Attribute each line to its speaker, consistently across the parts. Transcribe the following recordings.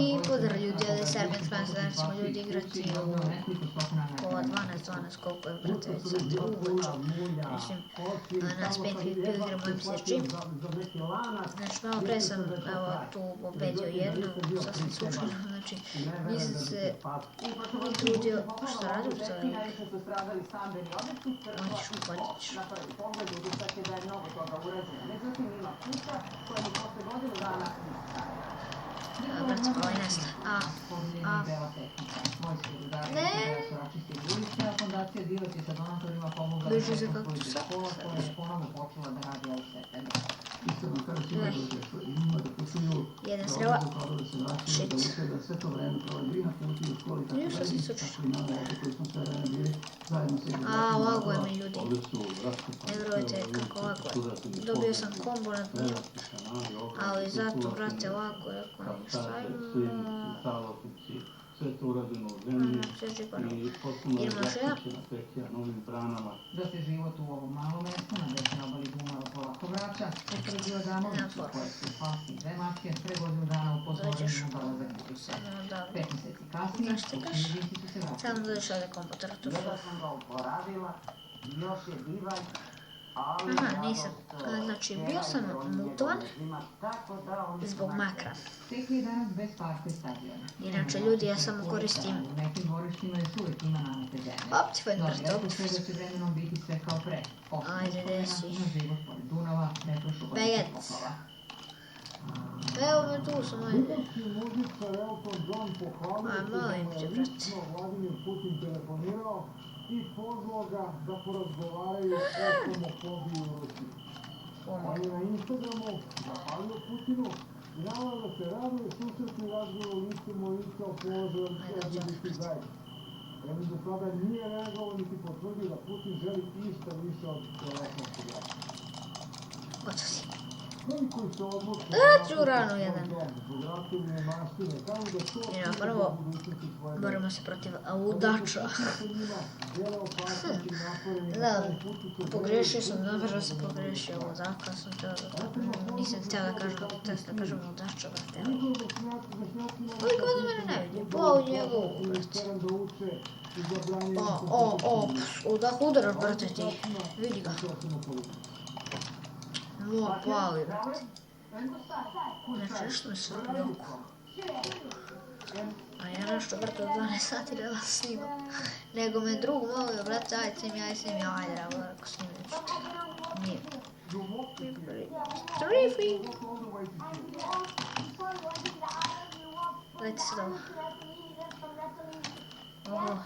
Speaker 1: I pozdrav ljudi, ovdje je Serpent Fans, danas ćemo ljudi igrati u po 12 koliko je, brate, već sati uveče. Mislim, nas 5 pio igramo MCG. Znači, malo pre sam, evo, tu pobedio jednu, sasvim slučajno, znači, nisam se ni trudio, šta radim sa ovim? Hoćeš mu podići. Brate, ovaj nesta. Ne! Bliže za kaktusa. Jedan strela. Shit. Nije što si sučio. Laguje mi ljudi. Ne vjerujete kako laguje. Dobio sam kombo na dnu. Ali zato, brate, laguje. Šta imamo?
Speaker 2: Sve to urađeno u zemlji i potpuno zaštićena sekcija novim branama.
Speaker 3: Da se život u ovom malom mjestu na desnoj obali Dunava polako vraća, potvrdio Adamović koje su spasi dve matke, pre godinu dana upozorenju na dolazak virusa. 5 mjeseci kasnije, učinjenici su se vratili.
Speaker 1: Samo dođeš ovdje komputera, tu
Speaker 3: Jedno sam ga uporabila, još je divan.
Speaker 1: Aha, nisam. Znači, bio sam mutovan zbog makra. Inače, ljudi, ja samo koristim Optifine, brate, Optifine. Ajde, desi. Baget. Evo me tu sam, ajde. Molim te, brate.
Speaker 4: I pozvao ga da porazgovaraju o homofobiji u Rusiji. On je na Instagramu zahvalio Putinu i naveo da se raduje susretni razgovor licem u lice o položaju LGBT zajednice. Kremlj do sada nije reagovao niti potvrdio da Putin želi išta više od telesnog prijatelja.
Speaker 1: Gotovo si.
Speaker 4: Koji se odluče
Speaker 1: ću rano jedan. I prvo borimo se protiv ludača. Da, pogriješio sam, namjerno sam pogriješio ludaka, nisam htjela da kažem ludača, brate. Koliko da mene ne vidi, pao njegovu, brate. Ludak udaraš, brate, ti, vidi ga. Pali, brate. Znači, što mi se ruku. A ja nešto, brate, od 12 sati da vas snimam. Nego me drug molio, brate, ajde snimi, ajde, da vam ako snimim nešto. Nije. Trifi! Gledajte se dobro. Dobro.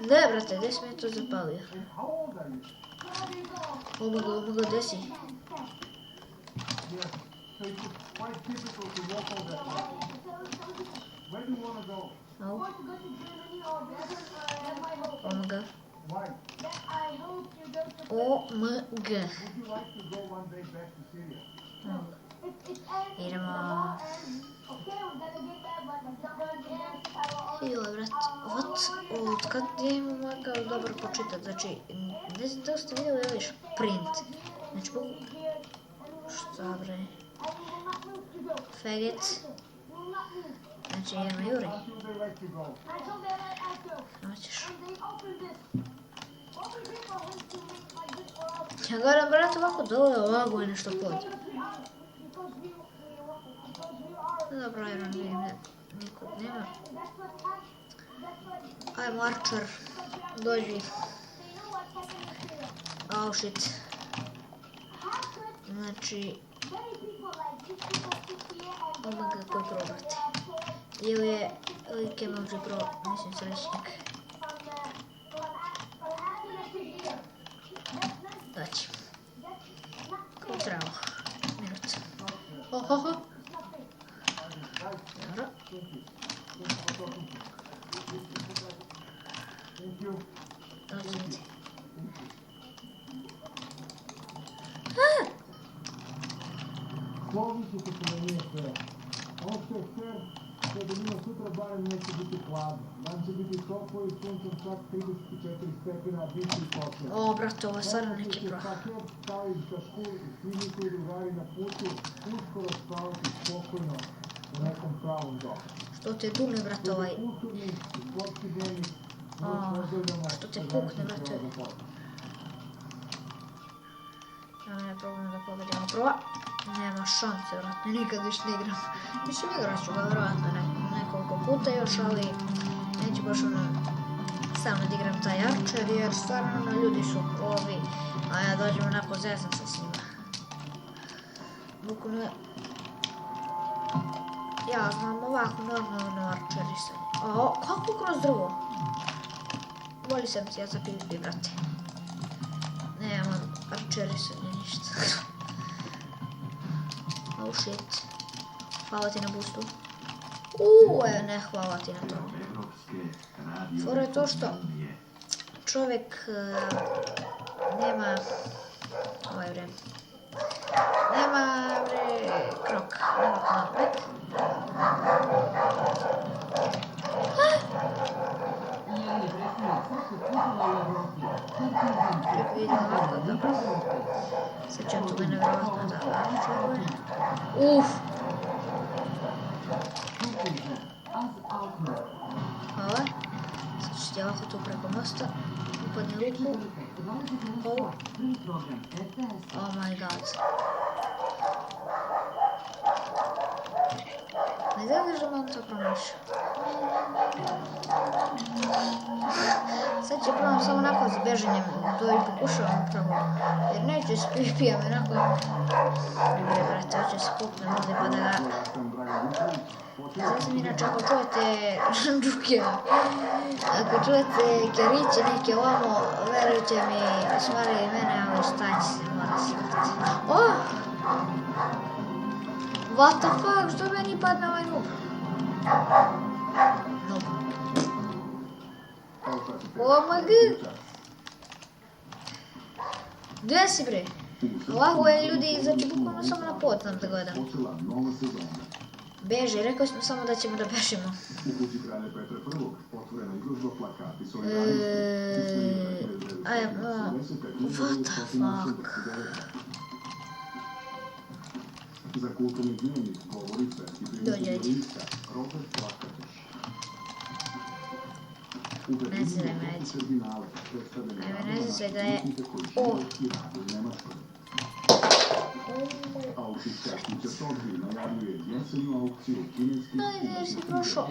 Speaker 1: Ne, brate, gdje si me to zapalio? Omoga, gdje si? Omoga. Idemo. Joj, brat, od kad je mogao dobro počitat, znači, ne znam da ste vidjeli ovaj print. Znači, šta bre? Faggot. Znači, idemo Juri. Hoćeš. Ja gledam, brat, ovako dole, ovako je nešto pod. Dobro, Iron, vidim, nikog nema. Ajmo, Archer, dođi. Oh shit. Znači... Omoga koji probate. Ili je lik emoji pro, mislim, srećnik. Doći. Kao travu. Minut. Ho. Dobro. Dođite.
Speaker 4: Složit ćete se na nije sve. Ovo što je sve Sve da njima sutra barem neće biti hladno. Dan će biti toplo i suncem čak 34 stepena, biti i tople.
Speaker 1: O, brate, ovo je stvarno neki pro.
Speaker 4: Paket, stavim čašku i svi njihovi drugari na putu, uskoro spavati spokojno u nekom pravom domu.
Speaker 1: Što te dune, brate, ovaj...
Speaker 4: Kulturni i sportski dnevnik,
Speaker 1: što te pukne, brate. Ne problem da pobedimo prva. Nema šanse, vratno, nikad više ne igram. Mislim, igrat ću ga vjerojatno nekoliko puta još, ali neću baš samo da igram taj Archer, jer stvarno ljudi su ovi, a ja dođem onako zezam se s njima. Bukvalno, ja znam ovako normalno arčerisanje. O, kako kroz drvo? Voli sam ti ja za PvP, brate. Nemam arčerisanje ništa. Oh shit. Hvala ti na boostu. Ne hvala ti na to. Fora je to što čovjek nema ovaj vreme. Nema krok, nema knopek. Čekaj, vidim ovako, dobro. Sad će tu mene vjerovatno da čuje. Uff! Hvala. Sad ću ti ovako tu preko mosta. Upadne ruku. Oh my god. Ne gledaš da vam to promaša. Sad ću probam samo onako s beženjem, to i pokušavam upravo, jer neću s PvP-om onako. Dobre, brate, hoću se puknem ovdje pa da ga... Znači, inače, ako čujete žandžuke, ako čujete kjeriće neke ovamo, verujte mi, smaraju mene, ali šta će se, mora se vrti. Oh! What the fuck, što meni padne ovaj noob? Noob. Oh my god! Gdje si bre? Ovako je ljudi, znači bukvalno samo na pod nam da gledam. Beže, rekao smo samo da ćemo da bežimo. What the fuck?
Speaker 4: Za kulturni dnevnik govori svetski prijateljista Robert Plakatiš.
Speaker 1: Ne znam, ajde. Ne znam se da je... O!
Speaker 4: Aukcijska kuća Sotheby's najavljuje jesenju aukciju kineskih...
Speaker 1: Ajde, jer si prošao.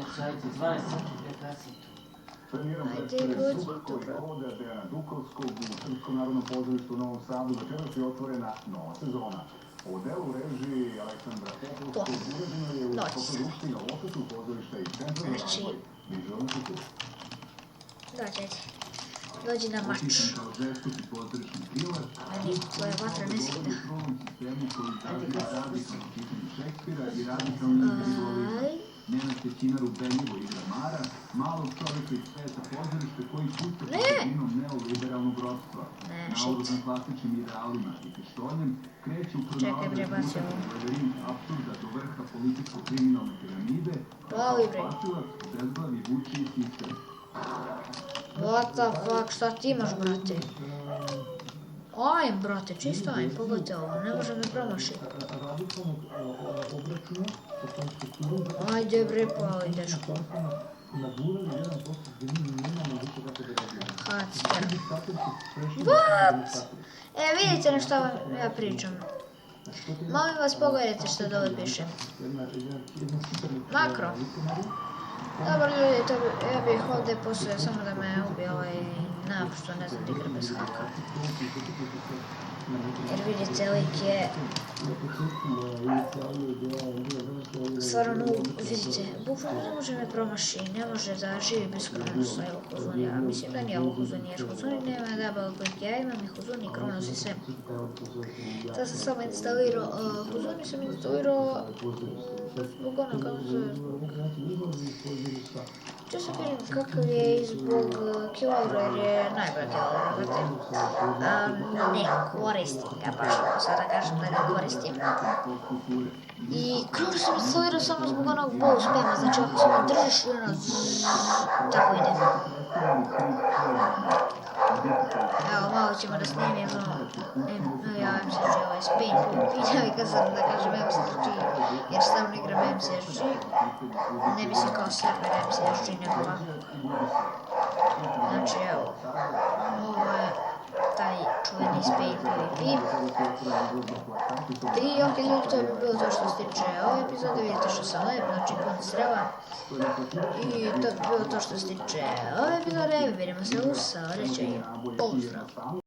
Speaker 4: Premijerom predstave Duh koji vode Dejana Dukovskog u Srpskom narodnom pozorištu u Novom Sadu večeras je otvorena nova sezona. U delu režiji Aleksandra Popolskog uređeno je u koprodukciji Novosadskog pozorišta i centra za razvoj vizualne kulture.
Speaker 1: Dođi na mač. Meni tvoja vatra ne skida.
Speaker 4: Njena Stećinar ubedljivo igra Mara, malog čovjeka iz sveta pozorišta koji pušta sredinom neoliberalnog rodstva. Naoružan klasičnim idealima i pištoljem, kreće u pronalaženju labirint apsurda do vrha političko-kriminalne piramide, kao spasilac bezglavi vuči i sistem.
Speaker 1: What the fuck, šta ti imaš, brate? Ajm, brate, čisto ajm, pogledajte ovo, ne može me promašiti. Ajde bre, pali dečko. Hacker. What? Vidite na šta vam ja pričam. Molim vas, pogledajte što dole piše. Makro. Dobro ljudi, ja bih ovdje poslije samo da me ubije ovaj naprosto ne znam da igra bez haka. Jer vidite, lik je... Stvarno, vidite, bukvalno ne može me promaši, ne može da živi bez Kronosa i Huzuni. Ja mislim da nije ovo Huzuni, jer Huzuni nema double click, ja imam i Huzuni, Kronos i sve. Sad sam samo instalirao, Huzuni sam instalirao zbog ono kako se zove. Ću se kažem kakav je i zbog Killera jer je najbolja Killera, ne koristim ga baš, sada kažem da ga koristim. I Killer sam instalirao samo zbog onog bow spama, znači ako samo držiš i ono tako ide. Evo, malo ćemo da snimimo ja MCG, ovaj Spain video i kad sam da kažem MCG, jer stavno igram MCG, ne mislim kao server MCG, nego ovako. Znači evo, ovo je taj čuveni Spain PvP. I ok ljudi, to bi bilo to što se tiče ove epizode, vidite što sam lep, znači pun strava. I to bi bilo to što se tiče ove epizode, vidimo se u sledećoj, pozdrav!